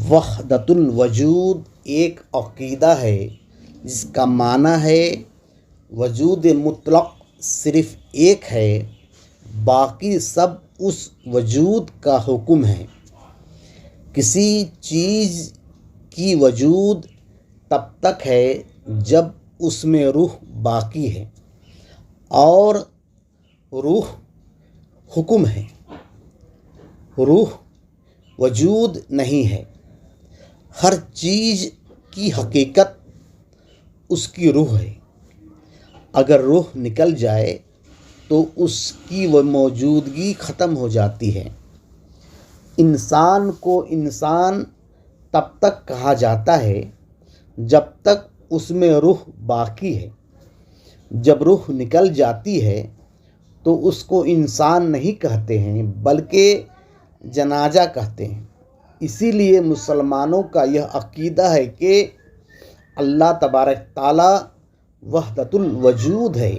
وحدت الوجود ایک عقیدہ ہے جس کا معنی ہے وجود مطلق صرف ایک ہے، باقی سب اس وجود کا حکم ہے۔ کسی چیز کی وجود تب تک ہے جب اس میں روح باقی ہے، اور روح حکم ہے۔ روح وجود نہیں ہے۔ ہر چیز کی حقیقت اس کی روح ہے۔ اگر روح نکل جائے تو اس کی وہ موجودگی ختم ہو جاتی ہے۔ انسان کو انسان تب تک کہا جاتا ہے جب تک اس میں روح باقی ہے۔ جب روح نکل جاتی ہے تو اس کو انسان نہیں کہتے ہیں بلکہ جنازہ کہتے ہیں۔ اسی لیے مسلمانوں کا یہ عقیدہ ہے کہ اللہ تبارک تعالیٰ وحدت الوجود ہے۔